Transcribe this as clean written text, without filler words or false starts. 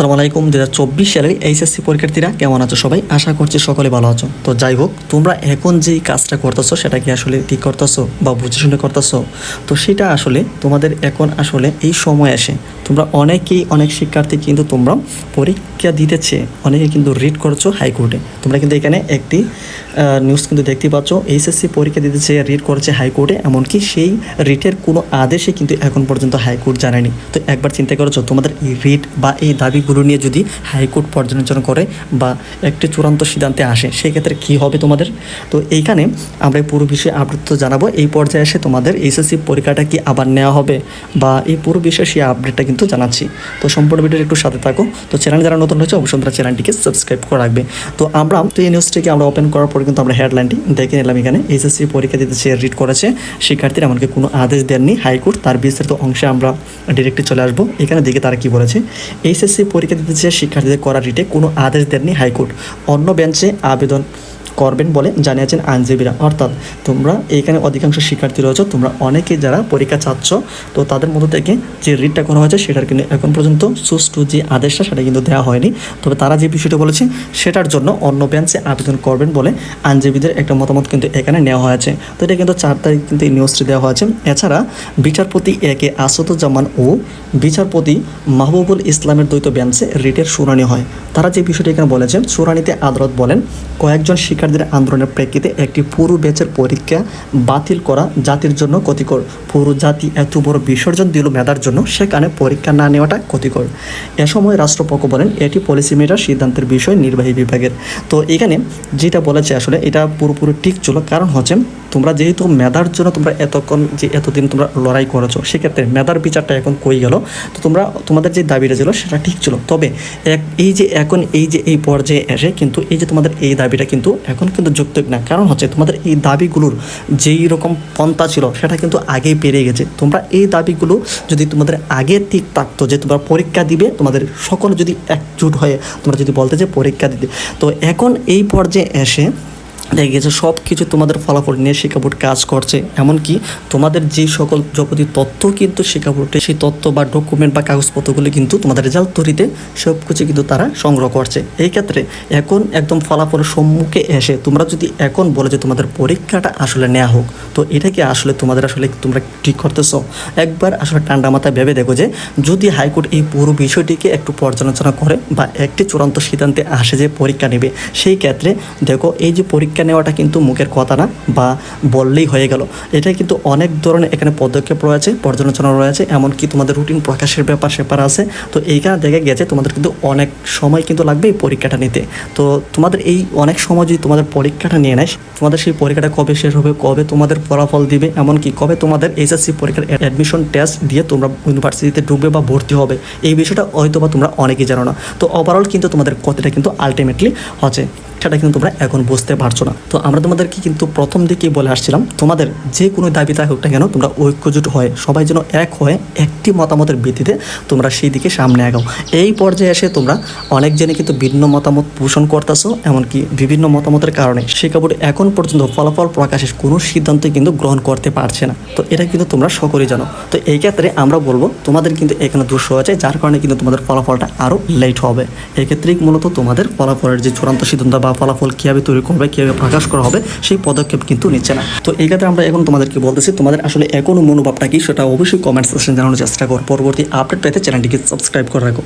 আসসালামু আলাইকুম। 2024 সালের এইচএসসি পরীক্ষার্থীরা কেমন আছো সবাই? আশা করছি সকলে ভালো আছো। তো যাই হোক, তোমরা এখন যেই কাজটা করতেছো সেটা কি আসলে ঠিক করতেছো বা বুঝে শুনে করতেছো? তো সেটা আসলে তোমাদের এখন আসলে এই সময় এসে তোমরা অনেক শিক্ষার্থী কিন্তু তোমরা পরীক্ষা দিতেছে, অনেকে কিন্তু রিট করছো হাইকোর্টে। তোমরা কিন্তু এখানে একটি নিউজ কিন্তু দেখতে পাচ্ছ, এইচএসসি পরীক্ষা দিতেছে, রিট করেছে হাইকোর্টে। এমনকি সেই রিটের কোনো আদেশে কিন্তু এখন পর্যন্ত হাইকোর্ট জানায়নি। তো একবার চিন্তা করেছো, তোমাদের এই রিট বা এই দাবিগুলো নিয়ে যদি হাইকোর্ট পর্যালোচনা করে বা একটি চূড়ান্ত সিদ্ধান্তে আসে, সেক্ষেত্রে কী হবে তোমাদের? তো এইখানে আমরা এই পুরো বিষয়ে আপডেট তো জানাবো। এই পর্যায়ে এসে তোমাদের এইচএসসি পরীক্ষাটা কি আবার নেওয়া হবে বা এই পুরো বিষয়ে সেই আপডেটটা কিন্তু জানাচ্ছি। তো সম্পূর্ণ ভিডিওর একটু সাথে থাকো। তো চ্যানেল যারা নতুন হয়েছে অবশ্যই তোমরা চ্যানেলটিকে সাবস্ক্রাইব করে রাখবে। তো আমরা তো এই নিউজটিকে আমরা ওপেন করার পরে কিন্তু আমরা হেডলাইনটি দেখে নিলাম। এখানে এইচএসসি পরীক্ষা দিতে সে রিট করেছে শিক্ষার্থীরা, এমনকি কোনো আদেশ দেননি হাইকোর্ট। তার বিস্তারিত অংশে আমরা ডিরেক্টলি চলে আসবো। এখানে দেখে তারা কি বলেছে। এইচএসসি পরীক্ষা দিতে চেয়ে শিক্ষার্থীদের করা রিটে কোনো আদেশ দেননি হাইকোর্ট, অন্য বেঞ্চে আবেদন করবেন বলে জানিয়েছেন আইনজীবীরা। অর্থাৎ তোমরা এখানে অধিকাংশ শিক্ষার্থী রয়েছে, তোমরা অনেকেই যারা পরীক্ষা চাচ্ছ, তো তাদের মধ্যে থেকে যে রিটটা করা হয়েছে সেটার কিন্তু এখন পর্যন্ত সুষ্ঠু যে আদেশটা সেটা কিন্তু দেওয়া হয়নি। তবে তারা যে বিষয়টা বলেছে সেটার জন্য অন্য বেঞ্চে আবেদন করবেন বলে আইনজীবীদের একটা মতামত কিন্তু এখানে নেওয়া হয়েছে। তো এটা কিন্তু 4 তারিখ কিন্তু এই নিউজটি দেওয়া হয়েছে। এছাড়া বিচারপতি একে আসাদুজ্জামান ও বিচারপতি মাহবুবুল ইসলামের দ্বৈত বেঞ্চে রিটের শুনানি হয়। তারা যে বিষয়টি এখানে বলেছেন, শুনানিতে আদালত বলেন, কয়েকজন শিক্ষার্থীদের আন্দোলনের প্রেক্ষিতে একটি পুরো ব্যাচের পরীক্ষা বাতিল করা জাতির জন্য ক্ষতিকর। পুরো জাতি এত বড় বিসর্জন দিল মেধার জন্য, সেখানে পরীক্ষা না নেওয়াটা ক্ষতিকর। এ সময় রাষ্ট্রপক্ষ বলেন, এটি পলিসি মেটার সিদ্ধান্তের বিষয় নির্বাহী বিভাগের। তো এখানে যেটা বলেছে আসলে এটা পুরোপুরি ঠিক ছিল। কারণ হচ্ছে তোমরা যেহেতু মেধার জন্য তোমরা এতদিন তোমরা লড়াই করেছো, সেক্ষেত্রে মেধার বিচারটা এখন কই গেল? তো তোমাদের যে দাবিটা ছিল সেটা ঠিক ছিল। তবে এই পর্যায়ে এসে কিন্তু এই যে তোমাদের এই দাবিটা কিন্তু এখন কিন্তু যৌক্তিক না। কারণ হচ্ছে তোমাদের এই দাবিগুলোর যেই রকম পন্থা ছিল সেটা কিন্তু আগেই পেরিয়ে গেছে। তোমরা এই দাবিগুলো যদি তোমাদের আগে ঠিক থাকতো, যে তোমরা পরীক্ষা দিবে, তোমাদের সকলে যদি একজুট হয়ে তোমরা যদি বলতে যে পরীক্ষা দিতে, তো এখন এই পর্যায়ে এসে দেখা গেছে সব কিছু তোমাদের ফলাফল নিয়ে শিক্ষা বোর্ড কাজ করছে। এমনকি তোমাদের যে সকল যাবতীয় তথ্য কিন্তু শিক্ষা বোর্ডে, সেই তথ্য বা ডকুমেন্ট বা কাগজপত্রগুলো কিন্তু তোমাদের রেজাল্ট তৈরিতে সব কিছু কিন্তু তারা সংগ্রহ করছে। এই ক্ষেত্রে এখন একদম ফলাফলের সম্মুখে এসে তোমরা যদি এখন বলে যে তোমাদের পরীক্ষাটা আসলে নেওয়া হোক, তো এটা কি আসলে তোমাদের আসলে তোমরা ঠিক করতেছ? একবার আসলে ঠান্ডা মাথায় ভেবে দেখো যে যদি হাইকোর্ট এই পুরো বিষয়টিকে একটু পর্যালোচনা করে বা একটি চূড়ান্ত সিদ্ধান্তে আসে যে পরীক্ষা নেবে, সেই ক্ষেত্রে দেখো এই যে পরীক্ষা নেওয়াটা কিন্তু মুখের কথা না বা বললেই হয়ে গেল। এটা কিন্তু অনেক ধরনের এখানে পদক্ষেপ রয়েছে, পর্যালোচনা রয়েছে, এমনকি তোমাদের রুটিন প্রকাশের ব্যাপার আছে। তো এইখানে দেখা গেছে তোমাদের কিন্তু অনেক সময় কিন্তু লাগবে এই পরীক্ষাটা নিতে। তো তোমাদের এই অনেক সময় যদি তোমাদের পরীক্ষাটা নিয়ে নেয়, তোমাদের সেই পরীক্ষাটা কবে শেষ হবে, কবে তোমাদের ফলাফল দিবে, এমনকি কবে তোমাদের এইচএসসি পরীক্ষার অ্যাডমিশন টেস্ট দিয়ে তোমরা ইউনিভার্সিটিতে ঢুকবে বা ভর্তি হবে, এই বিষয়টা হয়তো বা তোমরা অনেকেই জানো না। তো ওভারঅল কিন্তু তোমাদের কথাটা কিন্তু আলটিমেটলি হচ্ছে সেটা কিন্তু তোমরা এখন বুঝতে পারছো না। তো আমরা তোমাদেরকে কিন্তু প্রথম দিকেই বলে আসছিলাম, তোমাদের যে কোনো দাবি হোক না কেন, তোমরা ঐক্যজোট হয়ে সবাই যেন এক হয়ে একটি মতামতের ভিত্তিতে তোমরা সেই দিকে সামনে আগাও। এই পর্যায়ে এসে তোমরা অনেকজনই কিন্তু ভিন্ন মতামত পোষণ করতেছো, এমনকি বিভিন্ন মতামতের কারণে শিক্ষা বোর্ড এখন পর্যন্ত ফলাফল প্রকাশের কোনো সিদ্ধান্ত কিন্তু গ্রহণ করতে পারছে না। তো এটা কিন্তু তোমরা সকলেই জানো। তো এই ক্ষেত্রে আমরা বলবো তোমাদের কিন্তু এখানে দোষ আছে, যার কারণে কিন্তু তোমাদের ফলাফলটা আরও লেট হবে। এক্ষেত্রেই মূলত তোমাদের ফলাফলের যে চূড়ান্ত সিদ্ধান্ত বা ফলাফল কীভাবে তৈরি করবে, কীভাবে প্রকাশ করা হবে, সেই পদক্ষেপ কিন্তু নিচ্ছে না। তো এই ক্ষেত্রে আমরা এখন তোমাদেরকে বলতেছি, তোমাদের আসলে এখনও মনোভাবটা কি সেটা অবশ্যই কমেন্ট সেকশনে জানানোর চেষ্টা করো। পরবর্তী আপডেট পেতে চ্যানেলটিকে সাবস্ক্রাইব করে রাখো।